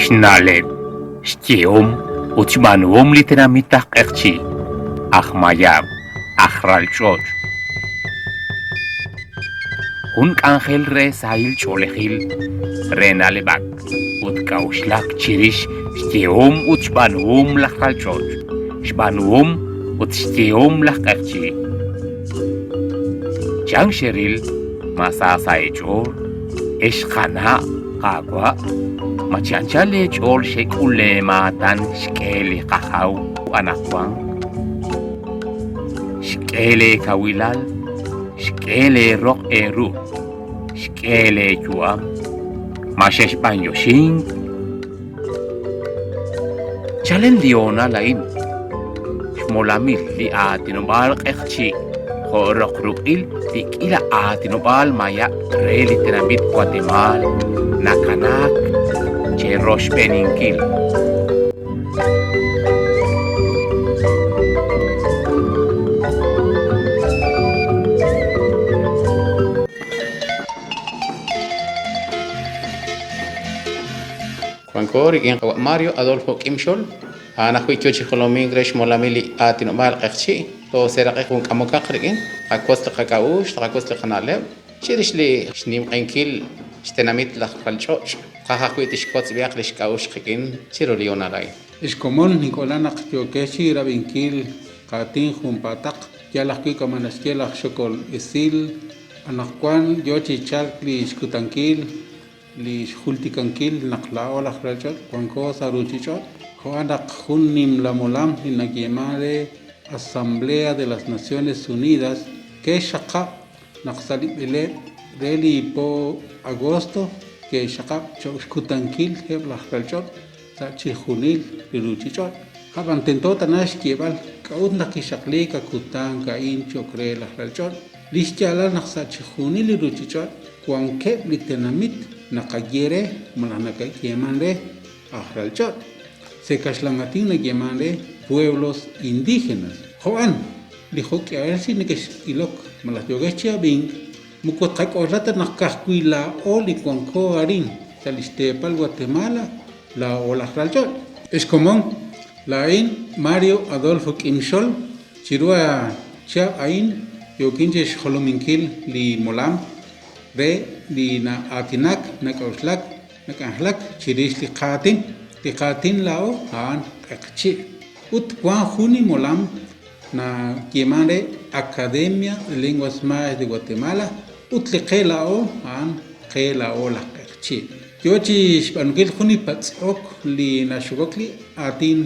Schnaleb, Stium, Uchmanum literamitach erchi, Achmayab, Achralchoch. Un ángel re sail cholehil, Renalebak, Utkauslak chirish, Stium, Uchmanum lachralchoch, Shbanum, Utstium lacherchi. Jang Sheril, Masa Saechor, Eshkhana, Agua, Machanchale Chol Shekule Matan, Shkele Kahau, Anakwang, Shkele Kawilal, Shkele Rock Eru, Shkele Juam, Mashesh Banyoshin, Chalen Liona Lain, Shmolamil, Liatinobal Ekchi. Horok rukil tikila atinobal maya reli tenamit Guatemala nakanak cherosh peninkil. Juancor y Mario Adolfo Kimshol, Ana Huichochi Holomingresh Molamili Atinobal Ekchi. To será que con camoca creen a costa cacaush a costa canalev chirishli shnim enkil stenamit la falchoch caja cuitish cots viaclish caush creen chirolionarai es común Nicolana Kyokeshi Rabinkil Katin Jumpatak Yalaki Kamanaskelach Shokol Esil Anaquan Yochi Chalkli Skutankil Li Hultikankil Naklao la Rachot Juanco Saruchichot Juanak Hunim Lamolam Inagiemare Asamblea de las Naciones Unidas que shaka naxalib ele reli po agosto que shaka chokutankil hebla khalchot sa chihunil liruchichot haban tento tanash kieval kaud na kishakle ka kutan ka incho krela khalchot lischala naxa chihunil liruchichot kuanke litenamit nakagere manaka kiemande akhalchot se kashlangatin na kiemande pueblos indígenas. Juan dijo que a ver si neques ilok malas yogechia bing muko tak orata nakahkuila oli kuanko arin salistepal Guatemala la ola ralchot. Es común la in Mario Adolfo Kimshol chirua cha ain yokinche holominkil li molam re li na atinak na kauslak na kahlak chirish li qatin lao han kakchi ut Juan Juni Molam na Kiemare Academia de Lenguas Mayas de Guatemala ut le kelao an kelao la kerchi yochi spanukil Juni patsok li na shugokli atin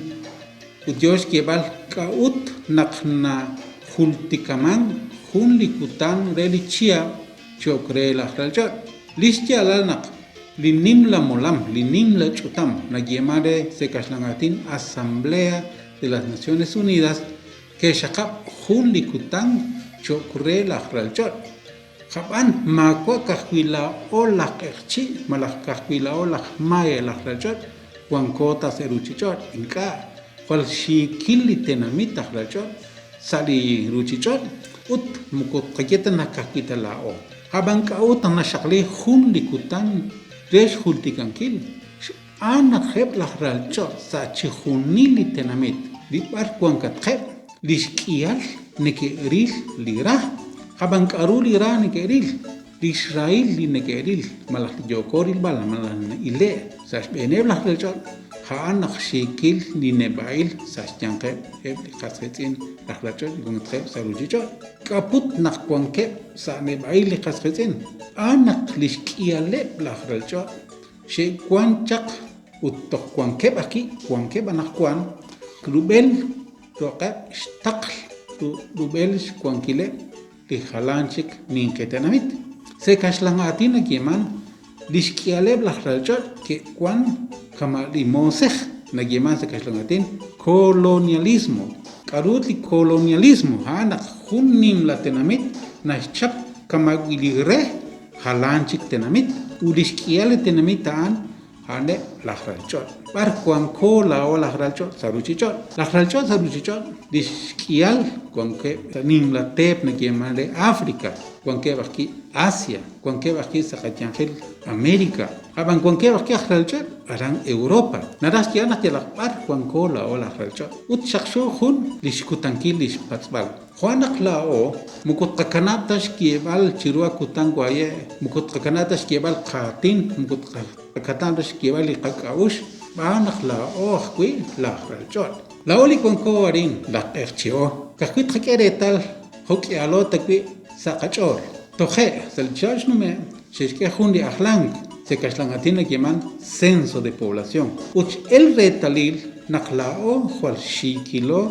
ut yosh kebal ka ut nakna hultikaman hun likutan relichia chokre la ralchot listia lalnak linim la molam linim la chutam na Kiemare se kaslangatin Asamblea de las Naciones Unidas que shakap juli kutan chokre la ralchot jaban makwa kahwila ola kerchi malak kahwila ola maya la ralchot wankota seruchichot inka fal shikili tenamita ralchot sali ruchichot ut mukot kayeta na kahwita lao haban ka ut na shakli juli kutan resh hultikankil ana kheb la ralchot sa chihunili tenamit li par kuankat kheb liskial neke ril lira haban karu lira neke ril Israel li neke ril malah jokoril bal malah ile sa beneb la ralchot ha ana khshikil li nebail sa janqe eb khasetin la ralchot gon kheb sa rujichot kaput nak kuanke sa nebail khasetin ana liskiale la ralchot she kuanchak utok kuankeb aki kuankeb anak kuan klubel roqab ishtaql klubel kuankile li khalanchik nin ketanamit se kashlangatina kiman liskiale blachralchot que kuan kama limosej na kiman se kashlangatin colonialismo karutli colonialismo hana hunnim latenamit na chap kama wiligre halanchik tenamit uliskiale tenamit an hane lahralchot bar kuanko lao lahralchot saruchichot lahralchot saruchichot dishkial kuanke tanim la tep na kiemale África kuanke baki Asia kuanke baki sakachangel América aban kuanke baki lahralchot aran Europa naras kiana te bar kuanko lao lahralchot ut shaksho hun lishkutankil lishpatsbal Juanak lao mukut kakanatash kiebal chirua kutangwaye mukut kakanatash kiebal katin mukut kakanatash kiebal ikakaush banak lao kui lahralchot laoli kuanko arin la erchio kakwit kakeretal hoki alo takwi sakachor toje selchach nume shishke hundi ahlang se kashlangatina kiman censo de población uch el retalil naklao jual shikilo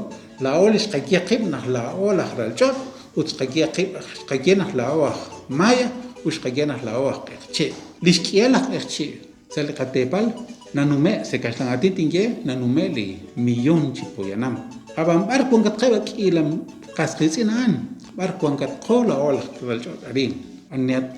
laolis qakiqib nahlao lahralchot uch qakiqib nahlao maya uch qakiqib nahlao qerche lishkiela qerche selqatepal nanume se kashlangatinge nanume li millón chipoyanam abambar kungat qebak ilam qasqisinan bar kungat qola ola lahralchot arin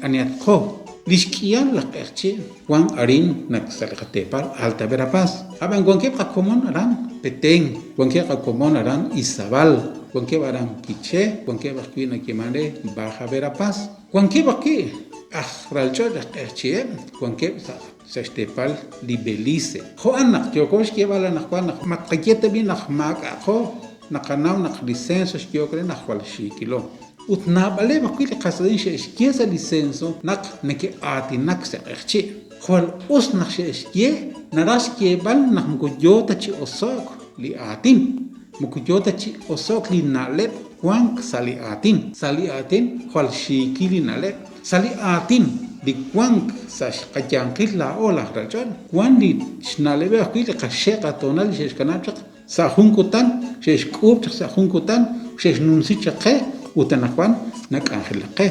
aniat qo lishkian la qerche wan arin nak selqatepal alta verapaz aban kuanke qakomon aran petén kuanke qakomon aran Izabal kuanke baran quiché kuanke bakina kimande Baja Verapaz kuanke baki ahralchot qerche kuanke Sestepal libelice joanak tiokosh que bala na juana matqayete bin ahmak ajo nakanaw nak licenso shkiokre na jual shikilo utna bale bakil qasadin shkiesa licenso nak neke atinak se qerche jual us nak shkie narash que bal nak mukuyota chi osok li atin mukuyota chi osok li nalet kuank sali atin jual shikili nalet sali atin di kuank sash qayankil la ola rachon kuandi shnalebe akil qashqa tonal sheshkanachq sa junkutan sheshkup sa junkutan sheshnunsi chaqe utanakwan nak'anjilqe